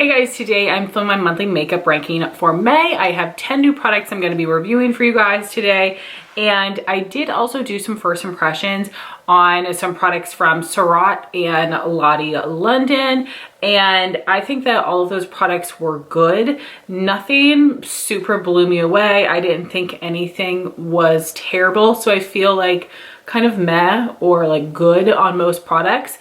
Hey guys, today I'm filming my monthly makeup ranking for May. I have 10 new products I'm going to be reviewing for you guys today. And I did also do some first impressions on some products from Serum and Lottie London. And I think that all of those products were good. Nothing super blew me away. I didn't think anything was terrible. So I feel like kind of meh or like good on most products.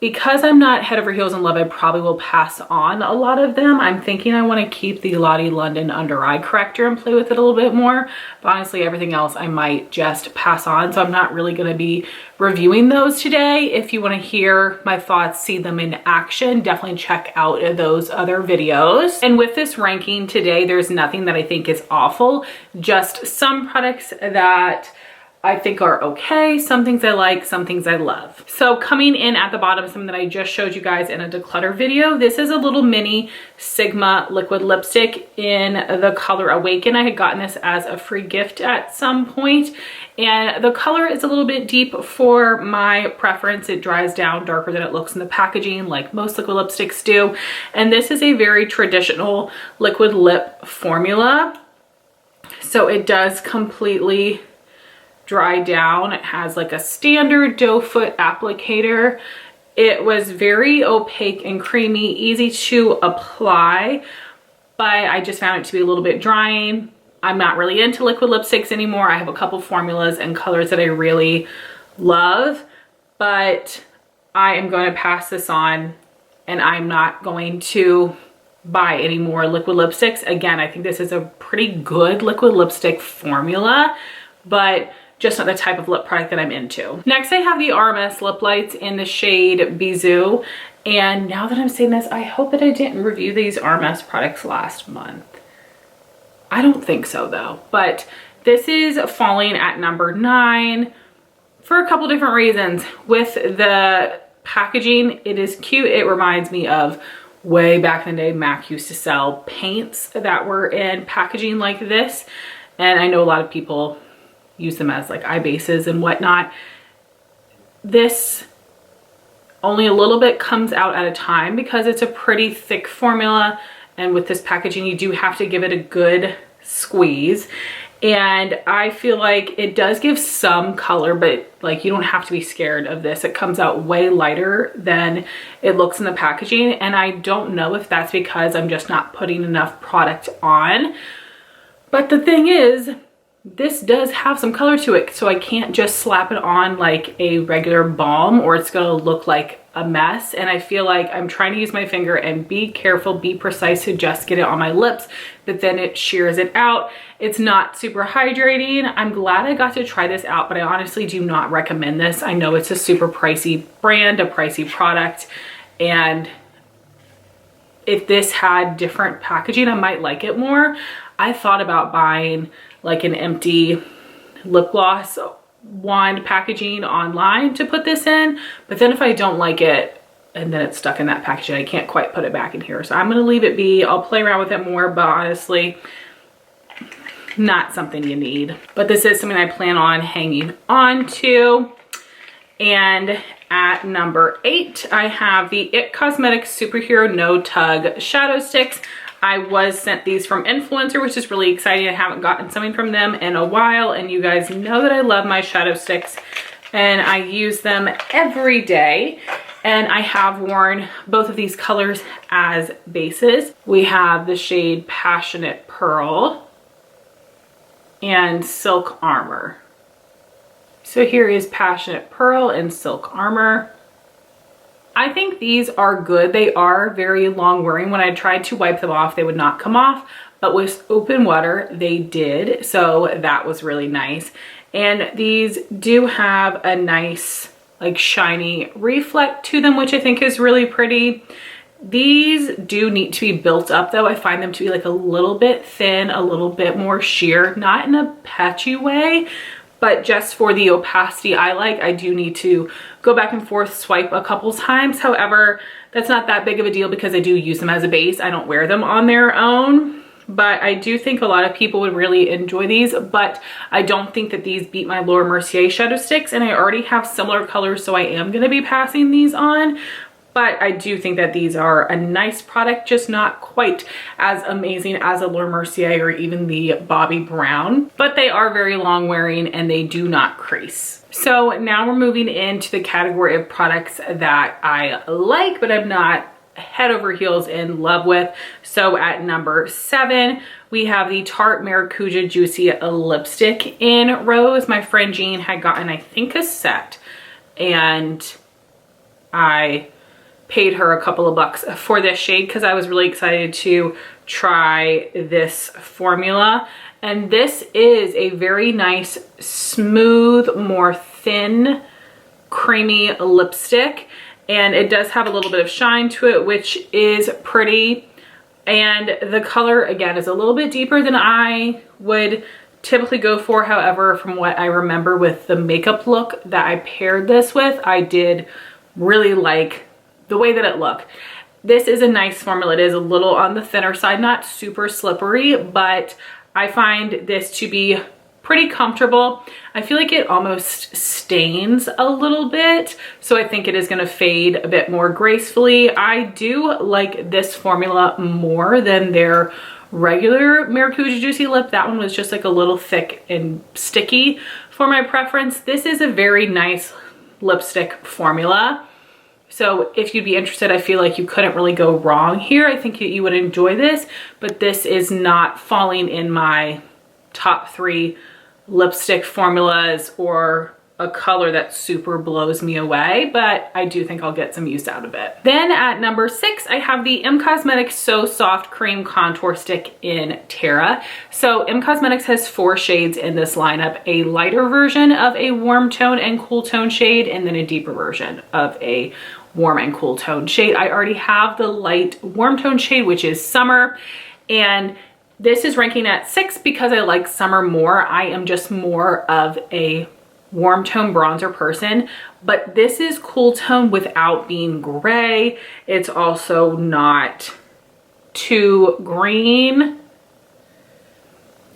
Because I'm not head over heels in love, I probably will pass on a lot of them. I'm thinking I want to keep the Lottie London under eye corrector and play with it a little bit more. But honestly, everything else I might just pass on. So I'm not really going to be reviewing those today. If you want to hear my thoughts, see them in action, definitely check out those other videos. And with this ranking today, there's nothing that I think is awful. Just some products that I think are okay, some things I like, some things I love. So coming in at the bottom, something that I just showed you guys in a declutter video. This is a little mini Sigma liquid lipstick in the color Awaken. I had gotten this as a free gift at some point, and the color is a little bit deep for my preference. It dries down darker than it looks in the packaging, like most liquid lipsticks do. And this is a very traditional liquid lip formula. So it does completely dry down. It has like a standard doe foot applicator. It was very opaque and creamy, easy to apply, but I just found it to be a little bit drying. I'm not really into liquid lipsticks anymore. I have a couple formulas and colors that I really love, but I am going to pass this on and I'm not going to buy any more liquid lipsticks. Again, I think this is a pretty good liquid lipstick formula, but just not the type of lip product that I'm into. Next, I have the RMS lip lights in the shade Bisou. And now that I'm saying this, I hope that I didn't review these RMS products last month. I don't think so though, but this is falling at number 9 for a couple different reasons. With the packaging, it is cute. It reminds me of way back in the day, MAC used to sell paints that were in packaging like this. And I know a lot of people use them as like eye bases and whatnot. This only a little bit comes out at a time because it's a pretty thick formula, and with this packaging you do have to give it a good squeeze. And I feel like it does give some color, but like you don't have to be scared of this. It comes out way lighter than it looks in the packaging, and I don't know if that's because I'm just not putting enough product on. But the thing is, this does have some color to it, so I can't just slap it on like a regular balm or it's gonna look like a mess. And I feel like I'm trying to use my finger and be careful, be precise to just get it on my lips, but then it shears it out. It's not super hydrating. I'm glad I got to try this out, but I honestly do not recommend this. I know it's a super pricey brand, a pricey product, and if this had different packaging, I might like it more. I thought about buying like an empty lip gloss wand packaging online to put this in, but then if I don't like it and then it's stuck in that packaging, I can't quite put it back in here. So I'm gonna leave it be. I'll play around with it more, but honestly, not something you need. But this is something I plan on hanging on to. And at number 8, I have the It Cosmetics Superhero No Tug Shadow Sticks. I was sent these from Influencer, which is really exciting. I haven't gotten something from them in a while, and you guys know that I love my shadow sticks and I use them every day. And I have worn both of these colors as bases. We have the shade Passionate Pearl and Silk Armor. So here is Passionate Pearl and Silk Armor. I think these are good. They are very long wearing. When I tried to wipe them off, they would not come off, but with open water, they did. So that was really nice. And these do have a nice, like shiny reflect to them, which I think is really pretty. These do need to be built up though. I find them to be like a little bit thin, a little bit more sheer, not in a patchy way, but just for the opacity I like. I do need to go back and forth, swipe a couple times. However, that's not that big of a deal because I do use them as a base. I don't wear them on their own, but I do think a lot of people would really enjoy these, but I don't think that these beat my Laura Mercier shadow sticks, and I already have similar colors, so I am gonna be passing these on. But I do think that these are a nice product, just not quite as amazing as a Laura Mercier or even the Bobbi Brown, but they are very long wearing and they do not crease. So now we're moving into the category of products that I like, but I'm not head over heels in love with. So at number 7, we have the Tarte Maracuja Juicy Lipstick in Rose. My friend Jean had gotten, I think, a set, and I paid her a couple of bucks for this shade because I was really excited to try this formula. And this is a very nice, smooth, more thin, creamy lipstick. And it does have a little bit of shine to it, which is pretty. And the color, again, is a little bit deeper than I would typically go for. However, from what I remember with the makeup look that I paired this with, I did really like the way that it looked. This is a nice formula. It is a little on the thinner side, not super slippery, but I find this to be pretty comfortable. I feel like it almost stains a little bit, so I think it is going to fade a bit more gracefully. I do like this formula more than their regular Maracuja Juicy Lip. That one was just like a little thick and sticky for my preference. This is a very nice lipstick formula. So if you'd be interested, I feel like you couldn't really go wrong here. I think you would enjoy this, but this is not falling in my top 3 lipstick formulas or a color that super blows me away, but I do think I'll get some use out of it. Then at number 6, I have the Cosmetics So Soft Cream Contour Stick in Terra. So Cosmetics has 4 shades in this lineup, a lighter version of a warm tone and cool tone shade, and then a deeper version of a warm and cool tone shade. I already have the light warm tone shade, which is Summer, and this is ranking at 6 because I like Summer more. I am just more of a warm tone bronzer person, but this is cool tone without being gray. It's also not too green.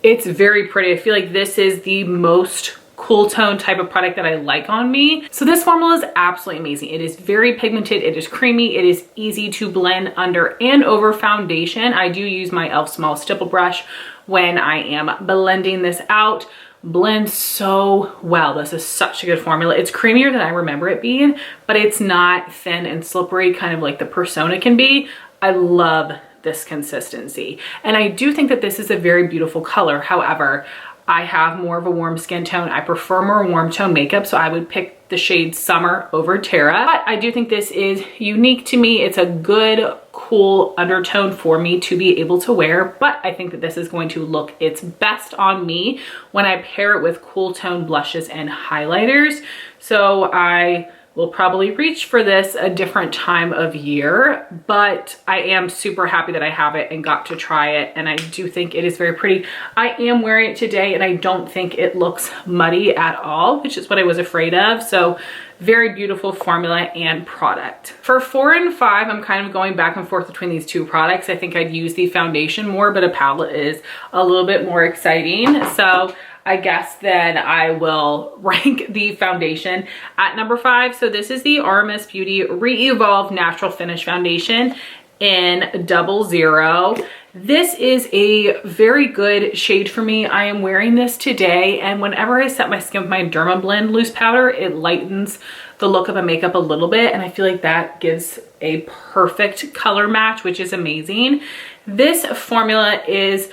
It's very pretty. I feel like this is the most cool tone type of product that I like on me. So this formula is absolutely amazing. It is very pigmented, it is creamy, it is easy to blend under and over foundation. I do use my e.l.f. small stipple brush when I am blending this out. Blends so well. This is such a good formula. It's creamier than I remember it being, but it's not thin and slippery, kind of like the Persona can be. I love this consistency. And I do think that this is a very beautiful color. However, I have more of a warm skin tone. I prefer more warm tone makeup, so I would pick the shade Summer over Terra. But I do think this is unique to me. It's a good, cool undertone for me to be able to wear, but I think that this is going to look its best on me when I pair it with cool tone blushes and highlighters. So I will probably reach for this a different time of year, but I am super happy that I have it and got to try it, and I do think it is very pretty. I am wearing it today and I don't think it looks muddy at all, which is what I was afraid of. So very beautiful formula and product. For 4 and 5, I'm kind of going back and forth between these 2 products. I think I'd use the foundation more, but a palette is a little bit more exciting. So I guess then I will rank the foundation at number 5. So this is the RMS Beauty Re-Evolve Natural Finish Foundation in 00. This is a very good shade for me. I am wearing this today, and whenever I set my skin with my Derma Blend loose powder, it lightens the look of the makeup a little bit, and I feel like that gives a perfect color match, which is amazing. This formula is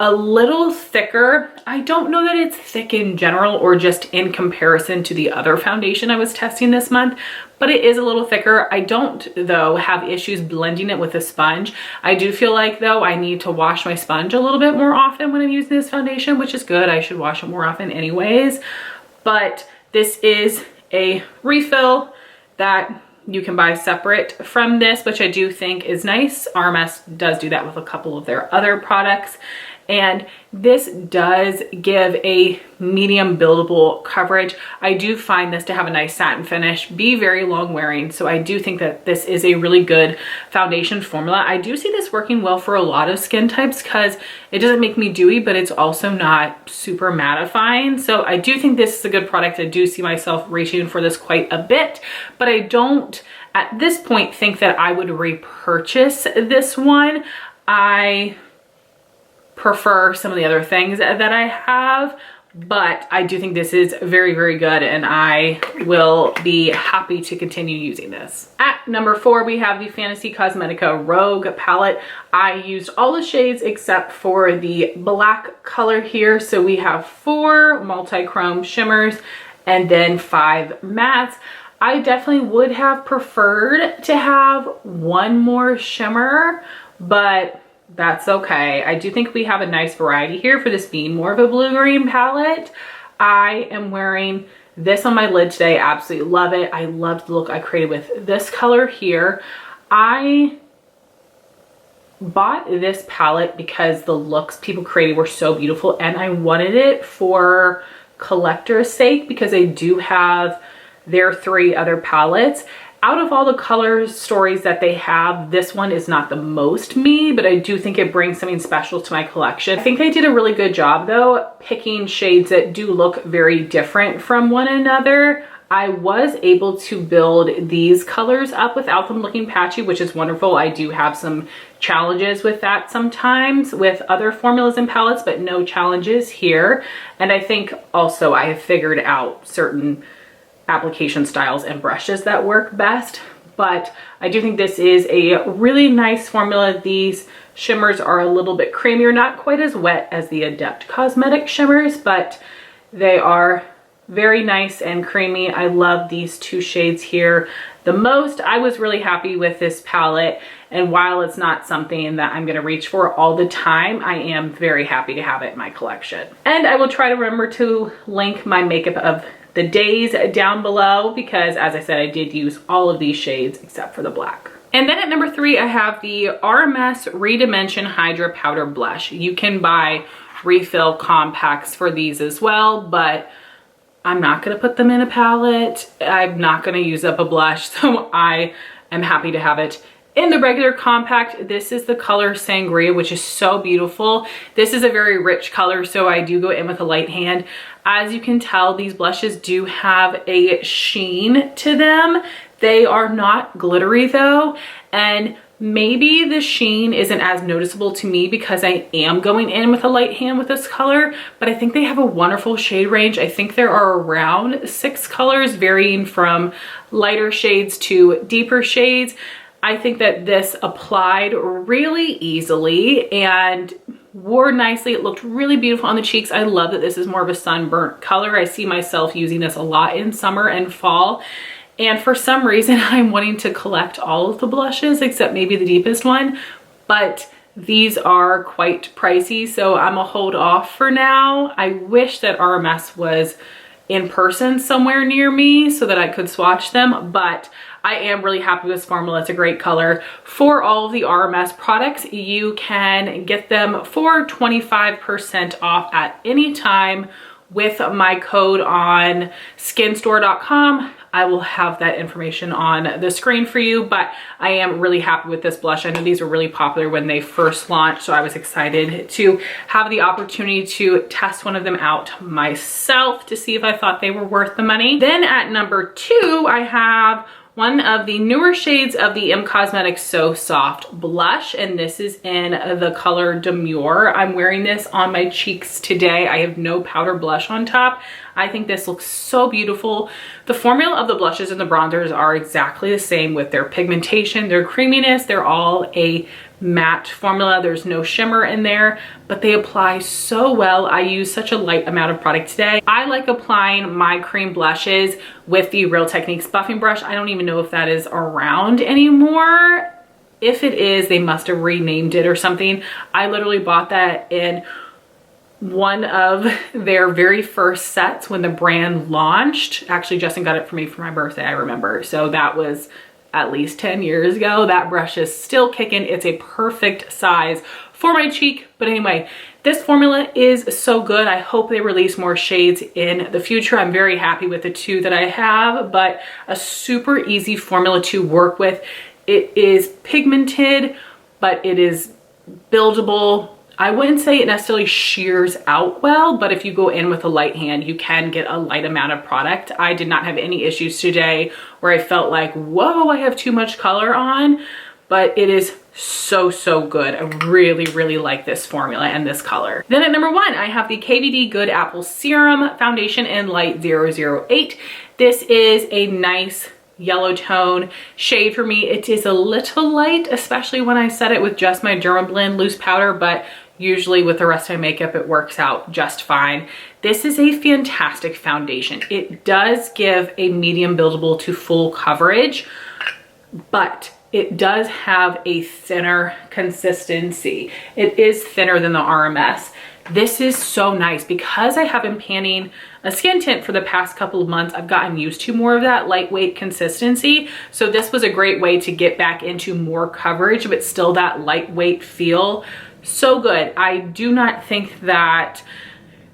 a little thicker. I don't know that it's thick in general or just in comparison to the other foundation I was testing this month, but it is a little thicker. I don't, though, have issues blending it with a sponge. I do feel like, though, I need to wash my sponge a little bit more often when I'm using this foundation, which is good. I should wash it more often anyways. But this is a refill that you can buy separate from this, which I do think is nice. RMS does do that with a couple of their other products. And this does give a medium buildable coverage. I do find this to have a nice satin finish, be very long wearing. So I do think that this is a really good foundation formula. I do see this working well for a lot of skin types because it doesn't make me dewy, but it's also not super mattifying. So I do think this is a good product. I do see myself reaching for this quite a bit, but I don't at this point think that I would repurchase this one. I prefer some of the other things that I have, but I do think this is very, very good, and I will be happy to continue using this. At number 4, we have the Fantasy Cosmetica Rogue palette. I used all the shades except for the black color here. So we have 4 multi-chrome shimmers and then 5 mattes. I definitely would have preferred to have one more shimmer, but that's okay. I do think we have a nice variety here for this being more of a blue-green palette. I am wearing this on my lid today. Absolutely love it. I love the look I created with this color here. I bought this palette because the looks people created were so beautiful, and I wanted it for collector's sake because I do have their 3 other palettes. Out of all the color stories that they have, this one is not the most me, but I do think it brings something special to my collection. I think they did a really good job though, picking shades that do look very different from one another. I was able to build these colors up without them looking patchy, which is wonderful. I do have some challenges with that sometimes with other formulas and palettes, but no challenges here. And I think also I have figured out certain application styles and brushes that work best, but I do think this is a really nice formula. These shimmers are a little bit creamier, not quite as wet as the Adept Cosmetic shimmers, but they are very nice and creamy. I love these 2 shades here the most. I was really happy with this palette, and while it's not something that I'm gonna reach for all the time, I am very happy to have it in my collection. And I will try to remember to link my makeup of the days down below because, as I said, I did use all of these shades except for the black. And then at number 3, I have the RMS Redimension Hydra Powder Blush. You can buy refill compacts for these as well, but I'm not gonna put them in a palette. I'm not gonna use up a blush, so I am happy to have it in the regular compact. This is the color Sangria, which is so beautiful. This is a very rich color, so I do go in with a light hand. As you can tell, these blushes do have a sheen to them. They are not glittery though, and maybe the sheen isn't as noticeable to me because I am going in with a light hand with this color, but I think they have a wonderful shade range. I think there are around 6 colors varying from lighter shades to deeper shades. I think that this applied really easily and wore nicely. It looked really beautiful on the cheeks. I love that this is more of a sunburnt color. I see myself using this a lot in summer and fall. And for some reason, I'm wanting to collect all of the blushes except maybe the deepest one, but these are quite pricey, so I'm gonna hold off for now. I wish that RMS was in person somewhere near me so that I could swatch them, but I am really happy with this formula. It's a great color. For all of the RMS products, you can get them for 25% off at any time with my code on skinstore.com. I will have that information on the screen for you, but I am really happy with this blush. I know these were really popular when they first launched, so I was excited to have the opportunity to test one of them out myself to see if I thought they were worth the money. Then at number 2, I have one of the newer shades of the Cosmetics So Soft blush, and this is in the color Demure. I'm wearing this on my cheeks today. I have no powder blush on top. I think this looks so beautiful. The formula of the blushes and the bronzers are exactly the same with their pigmentation, their creaminess. They're all a matte formula. There's no shimmer in there, but they apply so well. I use such a light amount of product today. I like applying my cream blushes with the Real Techniques buffing brush. I don't even know if that is around anymore. If it is, they must have renamed it or something. I literally bought that in one of their very first sets when the brand launched. Actually, Justin got it for me for my birthday, I remember. So that was at least 10 years ago. That brush is still kicking. It's a perfect size for my cheek. But anyway, this formula is so good. I hope they release more shades in the future. I'm very happy with the 2 that I have, but a super easy formula to work with. It is pigmented, but it is buildable. I wouldn't say it necessarily shears out well, but if you go in with a light hand, you can get a light amount of product. I did not have any issues today where I felt like, whoa, I have too much color on, but it is so, so good. I really, really like this formula and this color. Then at number 1, I have the KVD Good Apple Serum Foundation in Light 008. This is a nice yellow tone shade for me. It is a little light, especially when I set it with just my Dermablend loose powder, but usually with the rest of my makeup, it works out just fine. This is a fantastic foundation. It does give a medium buildable to full coverage, but it does have a thinner consistency. It is thinner than the RMS. This is so nice because I have been panning a skin tint for the past couple of months. I've gotten used to more of that lightweight consistency. So this was a great way to get back into more coverage, but still that lightweight feel. So good. I do not think that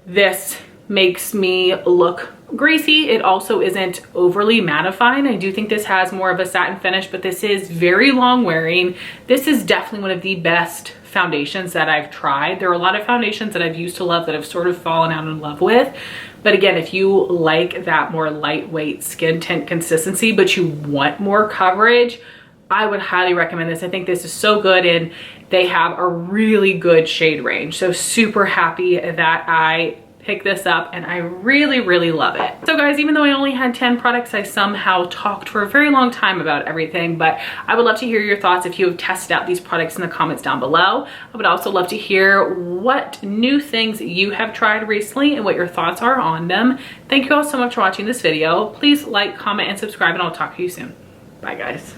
this makes me look greasy. It also isn't overly mattifying. I do think this has more of a satin finish, but this is very long wearing. This is definitely one of the best foundations that I've tried. There are a lot of foundations that I've used to love that I've sort of fallen out in love with. But again, if you like that more lightweight skin tint consistency, but you want more coverage, I would highly recommend this. I think this is so good, and they have a really good shade range. So super happy that I pick this up, and I really, really love it. So guys, even though I only had 10 products, I somehow talked for a very long time about everything, but I would love to hear your thoughts if you have tested out these products in the comments down below. I would also love to hear what new things you have tried recently and what your thoughts are on them. Thank you all so much for watching this video. Please like, comment, and subscribe, and I'll talk to you soon. Bye guys.